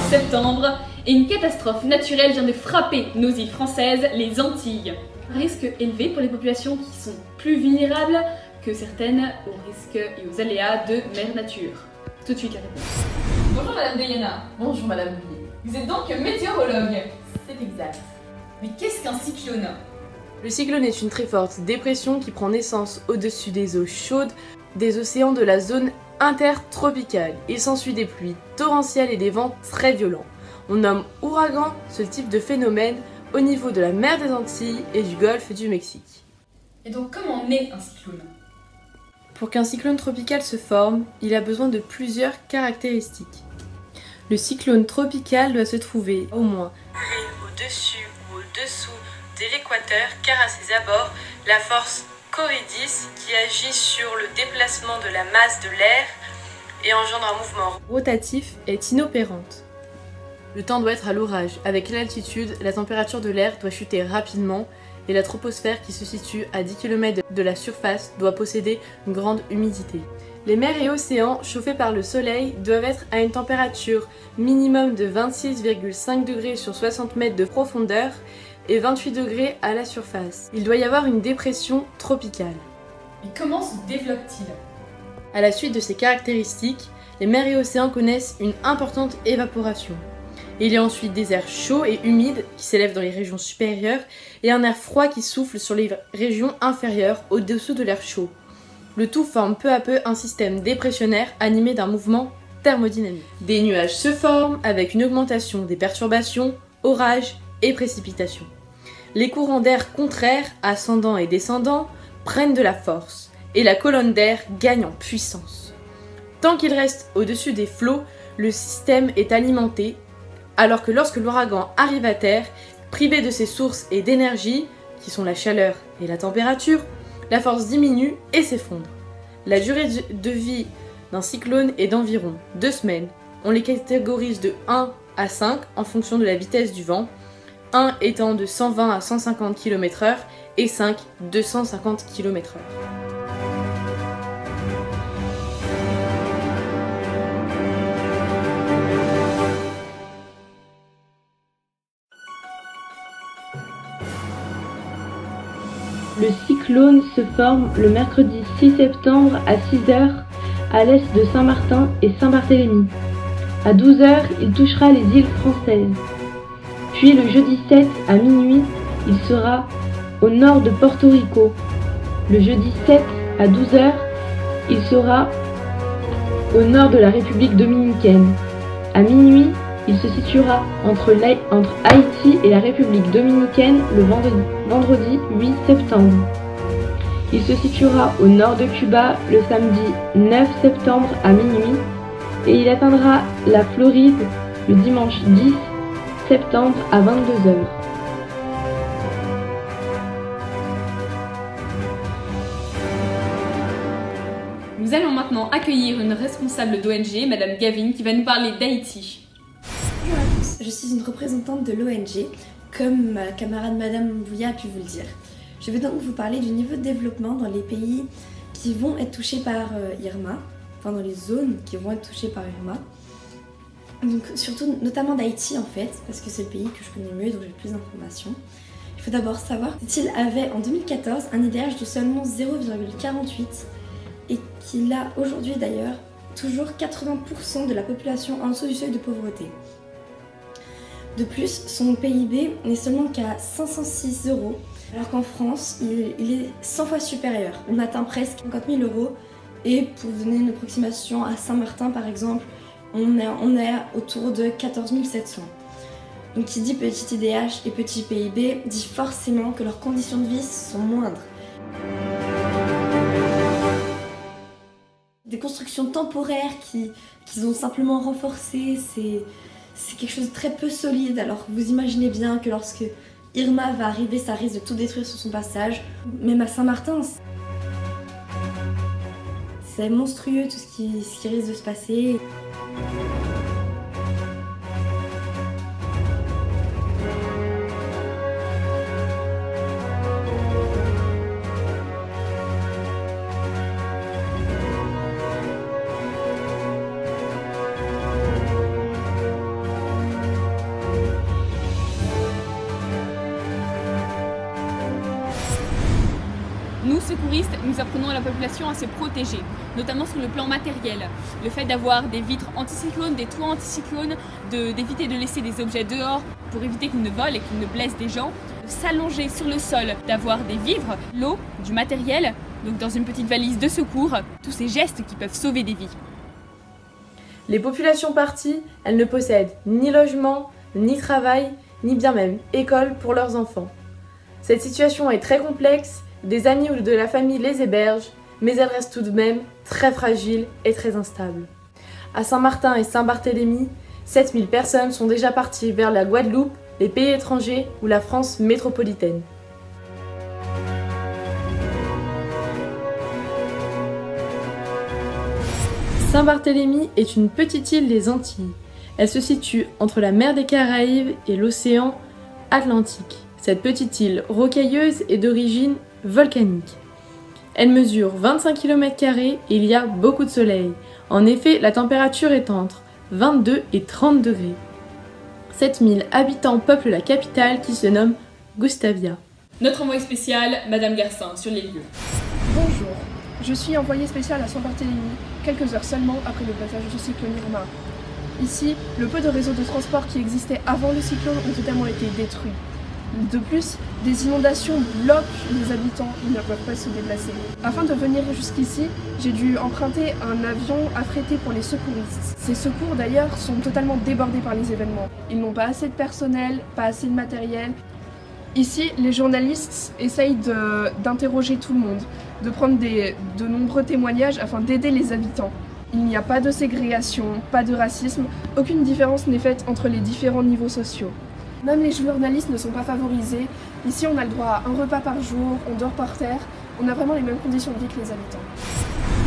septembre et une catastrophe naturelle vient de frapper nos îles françaises, les Antilles. Un risque élevé pour les populations qui sont plus vulnérables que certaines aux risques et aux aléas de mère nature. Tout de suite la réponse. Bonjour Madame Diana. Bonjour Madame Bouillet. Vous êtes donc météorologue. C'est exact. Mais qu'est-ce qu'un cyclone? Le cyclone est une très forte dépression qui prend naissance au-dessus des eaux chaudes des océans de la zone intertropicale. Il s'ensuit des pluies torrentielles et des vents très violents. On nomme ouragan ce type de phénomène au niveau de la mer des Antilles et du golfe du Mexique. Et donc comment naît un cyclone? Pour qu'un cyclone tropical se forme, il a besoin de plusieurs caractéristiques. Le cyclone tropical doit se trouver au moins au-dessus ou au-dessous de l'équateur, car à ses abords, la force corridis qui agit sur le déplacement de la masse de l'air et engendre un mouvement rotatif est inopérante. Le temps doit être à l'orage. Avec l'altitude, la température de l'air doit chuter rapidement et la troposphère qui se situe à 10 km de la surface doit posséder une grande humidité. Les mers et océans chauffés par le soleil doivent être à une température minimum de 26,5 degrés sur 60 mètres de profondeur et 28 degrés à la surface. Il doit y avoir une dépression tropicale. Et comment se développe-t-il? À la suite de ces caractéristiques, les mers et océans connaissent une importante évaporation. Il y a ensuite des airs chauds et humides qui s'élèvent dans les régions supérieures et un air froid qui souffle sur les régions inférieures au-dessous de l'air chaud. Le tout forme peu à peu un système dépressionnaire animé d'un mouvement thermodynamique. Des nuages se forment avec une augmentation des perturbations, orages et précipitations. Les courants d'air contraires, ascendants et descendants, prennent de la force et la colonne d'air gagne en puissance. Tant qu'il reste au-dessus des flots, le système est alimenté, alors que lorsque l'ouragan arrive à terre, privé de ses sources et d'énergie, qui sont la chaleur et la température, la force diminue et s'effondre. La durée de vie d'un cyclone est d'environ 2 semaines. On les catégorise de 1 à 5 en fonction de la vitesse du vent, 1 étant de 120 à 150 km/h et 5 250 km/h. Le cyclone se forme le mercredi 6 septembre à 6 h à l'est de Saint-Martin et Saint-Barthélemy. À 12 h, il touchera les îles françaises. Puis le jeudi 7 à minuit, il sera au nord de Porto Rico. Le jeudi 7 à 12 h, il sera au nord de la République dominicaine. À minuit, il se situera entre Haïti et la République dominicaine le vendredi 8 septembre. Il se situera au nord de Cuba le samedi 9 septembre à minuit et il atteindra la Floride le dimanche 10 septembre à 22 h. Nous allons maintenant accueillir une responsable d'ONG, Madame Gavin, qui va nous parler d'Haïti. Bonjour à tous, je suis une représentante de l'ONG, comme ma camarade Madame Bouillet a pu vous le dire. Je vais donc vous parler du niveau de développement dans les pays qui vont être touchés par Irma, enfin dans les zones qui vont être touchées par Irma. Donc surtout, notamment d'Haïti en fait, parce que c'est le pays que je connais mieux, donc j'ai plus d'informations. Il faut d'abord savoir qu'il avait en 2014 un IDH de seulement 0,48 et qu'il a aujourd'hui d'ailleurs toujours 80% de la population en dessous du seuil de pauvreté. De plus, son PIB n'est seulement qu'à 506 €, alors qu'en France, il est 100 fois supérieur. On atteint presque 50 000 €, et pour vous donner une approximation, à Saint-Martin par exemple, on est autour de 14 700. Donc qui dit petit IDH et petit PIB dit forcément que leurs conditions de vie sont moindres. Des constructions temporaires qu'ils ont simplement renforcées, c'est quelque chose de très peu solide. Alors vous imaginez bien que lorsque Irma va arriver, ça risque de tout détruire sur son passage. Même à Saint-Martin, c'est monstrueux tout ce qui risque de se passer. secouristes, nous apprenons à la population à se protéger, notamment sur le plan matériel. Le fait d'avoir des vitres anticyclones, des toits anticyclones, d'éviter de laisser des objets dehors pour éviter qu'ils ne volent et qu'ils ne blessent des gens, de s'allonger sur le sol, d'avoir des vivres, l'eau, du matériel, donc dans une petite valise de secours, tous ces gestes qui peuvent sauver des vies. Les populations parties, elles ne possèdent ni logement, ni travail, ni bien même école pour leurs enfants. Cette situation est très complexe, des amis ou de la famille les hébergent, mais elle reste tout de même très fragile et très instable. À Saint-Martin et Saint-Barthélemy, 7000 personnes sont déjà parties vers la Guadeloupe, les pays étrangers ou la France métropolitaine. Saint-Barthélemy est une petite île des Antilles. Elle se situe entre la mer des Caraïbes et l'océan Atlantique. Cette petite île rocailleuse est d'origine volcanique. Elle mesure 25 km² et il y a beaucoup de soleil. En effet, la température est entre 22 et 30 degrés. 7000 habitants peuplent la capitale qui se nomme Gustavia. Notre envoyé spécial, Madame Garcin, sur les lieux. Bonjour, je suis envoyée spéciale à Saint-Barthélemy, quelques heures seulement après le passage du cyclone Irma. Ici, le peu de réseaux de transport qui existaient avant le cyclone ont totalement été détruits. De plus, des inondations bloquent les habitants, ils ne peuvent pas se déplacer. Afin de venir jusqu'ici, j'ai dû emprunter un avion affrété pour les secouristes. Ces secours d'ailleurs sont totalement débordés par les événements. Ils n'ont pas assez de personnel, pas assez de matériel. Ici, les journalistes essayent d'interroger tout le monde, de prendre de nombreux témoignages afin d'aider les habitants. Il n'y a pas de ségrégation, pas de racisme, aucune différence n'est faite entre les différents niveaux sociaux. Même les journalistes ne sont pas favorisés. Ici, on a le droit à un repas par jour, on dort par terre, on a vraiment les mêmes conditions de vie que les habitants.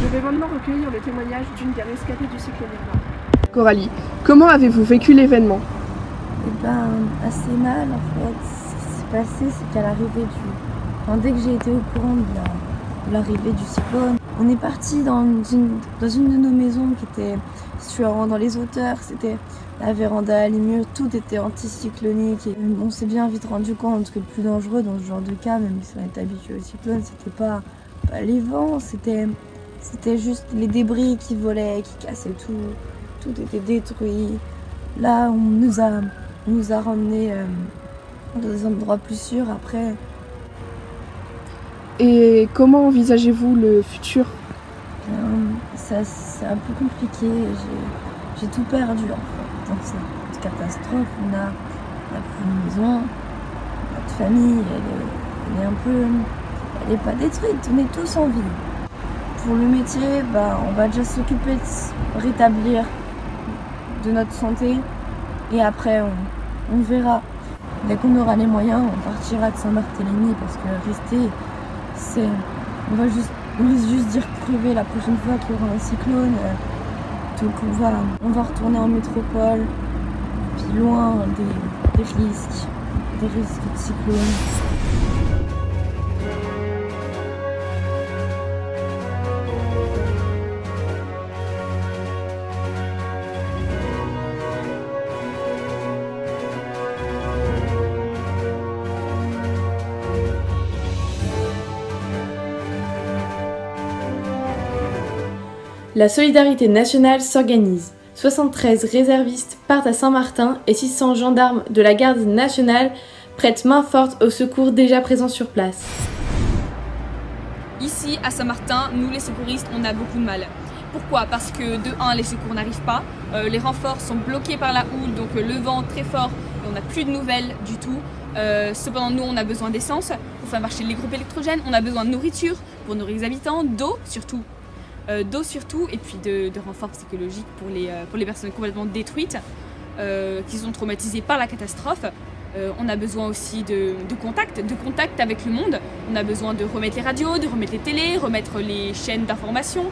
Je vais maintenant recueillir le témoignage d'une des rescapées du cyclone Irma. Coralie, comment avez-vous vécu l'événement? Eh ben, assez mal en fait. Ce qui s'est passé, c'est qu'à l'arrivée dès que j'ai été au courant de l'arrivée du cyclone, on est parti dans une de nos maisons qui était située dans les hauteurs. C'était la véranda, les murs, tout était anticyclonique. Et on s'est bien vite rendu compte que le plus dangereux dans ce genre de cas, même si on est habitué au cyclone, c'était pas les vents, c'était juste les débris qui volaient, qui cassaient tout. Tout était détruit. Là, on nous a ramenés dans des endroits plus sûrs après. Et comment envisagez-vous le futur? Ça, c'est un peu compliqué. J'ai tout perdu en fait. Dans cette catastrophe, on a plus de maison, notre famille, elle est pas détruite, on est tous en vie. Pour le métier, on va déjà s'occuper de rétablir de notre santé et après on verra. Dès qu'on aura les moyens, on partira de Saint-Barthélemy parce que rester, on va juste dire crever la prochaine fois qu'il y aura un cyclone. Donc on va retourner en métropole, puis loin des risques de cyclone. La solidarité nationale s'organise. 73 réservistes partent à Saint-Martin et 600 gendarmes de la garde nationale prêtent main forte aux secours déjà présents sur place. Ici, à Saint-Martin, nous les secouristes, on a beaucoup de mal. Pourquoi? Parce que de 1, les secours n'arrivent pas, les renforts sont bloqués par la houle, donc le vent très fort et on n'a plus de nouvelles du tout. Cependant, nous, on a besoin d'essence pour faire marcher les groupes électrogènes, on a besoin de nourriture pour nourrir les habitants, d'eau surtout, et puis de renforts psychologiques pour les personnes complètement détruites, qui sont traumatisées par la catastrophe. On a besoin aussi de contact avec le monde. On a besoin de remettre les radios, de remettre les télés, remettre les chaînes d'information,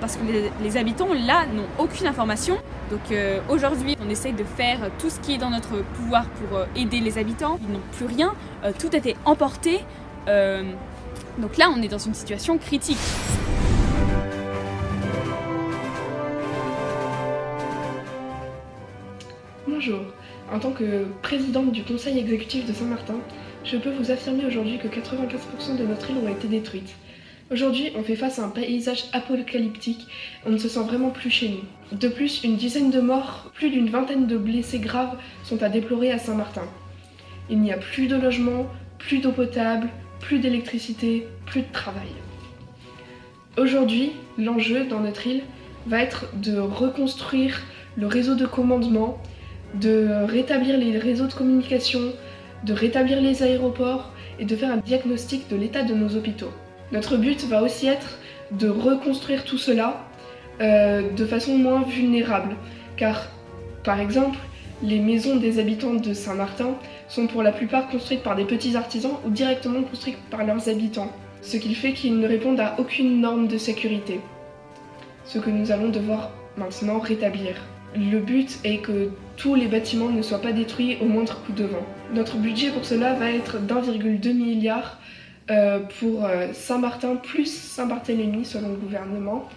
parce que les habitants, là, n'ont aucune information. Donc aujourd'hui, on essaye de faire tout ce qui est dans notre pouvoir pour aider les habitants. Ils n'ont plus rien, tout a été emporté. Donc là, on est dans une situation critique. Bonjour, en tant que présidente du conseil exécutif de Saint-Martin, je peux vous affirmer aujourd'hui que 95% de notre île ont été détruites. Aujourd'hui, on fait face à un paysage apocalyptique, on ne se sent vraiment plus chez nous. De plus, une dizaine de morts, plus d'une vingtaine de blessés graves sont à déplorer à Saint-Martin. Il n'y a plus de logement, plus d'eau potable, plus d'électricité, plus de travail. Aujourd'hui, l'enjeu dans notre île va être de reconstruire le réseau de commandement, de rétablir les réseaux de communication, de rétablir les aéroports et de faire un diagnostic de l'état de nos hôpitaux. Notre but va aussi être de reconstruire tout cela de façon moins vulnérable, car par exemple, les maisons des habitants de Saint-Martin sont pour la plupart construites par des petits artisans ou directement construites par leurs habitants, ce qui fait qu'ils ne répondent à aucune norme de sécurité, ce que nous allons devoir maintenant rétablir. Le but est que tous les bâtiments ne soient pas détruits au moindre coup de vent. Notre budget pour cela va être d'1,2 milliard pour Saint-Martin plus Saint-Barthélemy selon le gouvernement,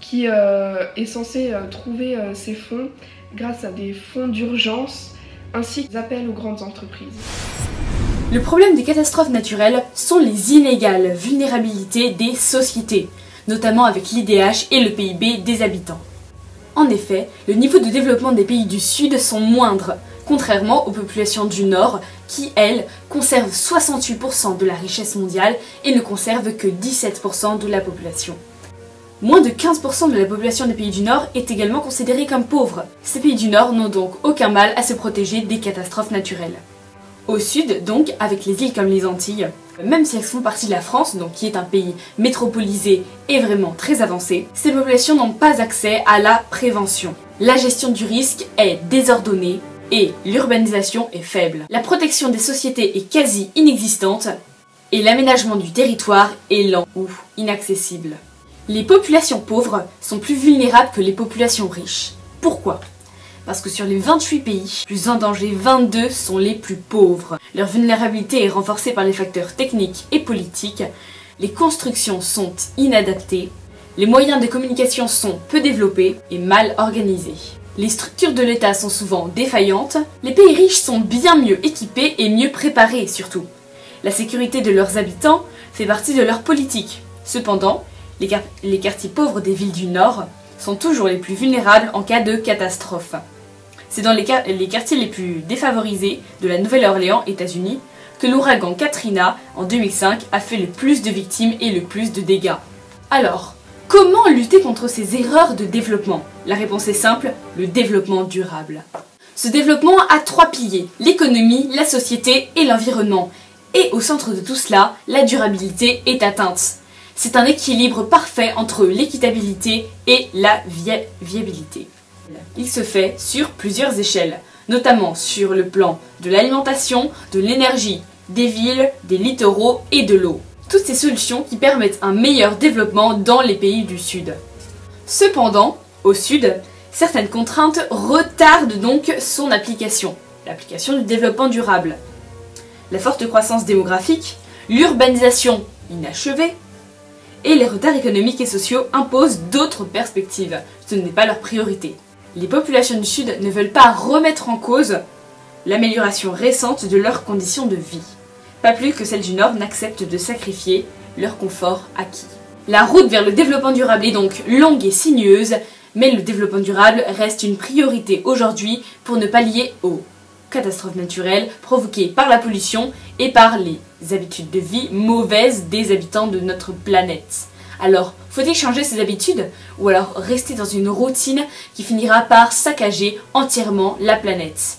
qui est censé trouver ces fonds grâce à des fonds d'urgence ainsi que des appels aux grandes entreprises. Le problème des catastrophes naturelles sont les inégales vulnérabilités des sociétés, notamment avec l'IDH et le PIB des habitants. En effet, le niveau de développement des pays du Sud sont moindres, contrairement aux populations du Nord qui, elles, conservent 68% de la richesse mondiale et ne conservent que 17% de la population. Moins de 15% de la population des pays du Nord est également considérée comme pauvre. Ces pays du Nord n'ont donc aucun mal à se protéger des catastrophes naturelles. Au Sud, donc, avec les îles comme les Antilles, même si elles font partie de la France, donc qui est un pays métropolisé et vraiment très avancé, ces populations n'ont pas accès à la prévention. La gestion du risque est désordonnée et l'urbanisation est faible. La protection des sociétés est quasi inexistante et l'aménagement du territoire est lent ou inaccessible. Les populations pauvres sont plus vulnérables que les populations riches. Pourquoi ? Parce que sur les 28 pays plus en danger, 22 sont les plus pauvres. Leur vulnérabilité est renforcée par les facteurs techniques et politiques, les constructions sont inadaptées, les moyens de communication sont peu développés et mal organisés. Les structures de l'État sont souvent défaillantes, les pays riches sont bien mieux équipés et mieux préparés surtout. La sécurité de leurs habitants fait partie de leur politique. Cependant, les quartiers pauvres des villes du Nord sont toujours les plus vulnérables en cas de catastrophe. C'est dans les quartiers les plus défavorisés de la Nouvelle-Orléans, États-Unis, que l'ouragan Katrina, en 2005, a fait le plus de victimes et le plus de dégâts. Alors, comment lutter contre ces erreurs de développement? La réponse est simple, le développement durable. Ce développement a 3 piliers, l'économie, la société et l'environnement. Et au centre de tout cela, la durabilité est atteinte. C'est un équilibre parfait entre l'équitabilité et la viabilité. Il se fait sur plusieurs échelles, notamment sur le plan de l'alimentation, de l'énergie, des villes, des littoraux et de l'eau. Toutes ces solutions qui permettent un meilleur développement dans les pays du Sud. Cependant, au Sud, certaines contraintes retardent donc son application, l'application du développement durable. La forte croissance démographique, l'urbanisation inachevée, et les retards économiques et sociaux imposent d'autres perspectives. Ce n'est pas leur priorité. Les populations du Sud ne veulent pas remettre en cause l'amélioration récente de leurs conditions de vie. Pas plus que celles du Nord n'acceptent de sacrifier leur confort acquis. La route vers le développement durable est donc longue et sinueuse, mais le développement durable reste une priorité aujourd'hui pour ne pallier aux catastrophes naturelles provoquées par la pollution et par les habitudes de vie mauvaises des habitants de notre planète. Alors, faut-il changer ces habitudes ou alors rester dans une routine qui finira par saccager entièrement la planète ?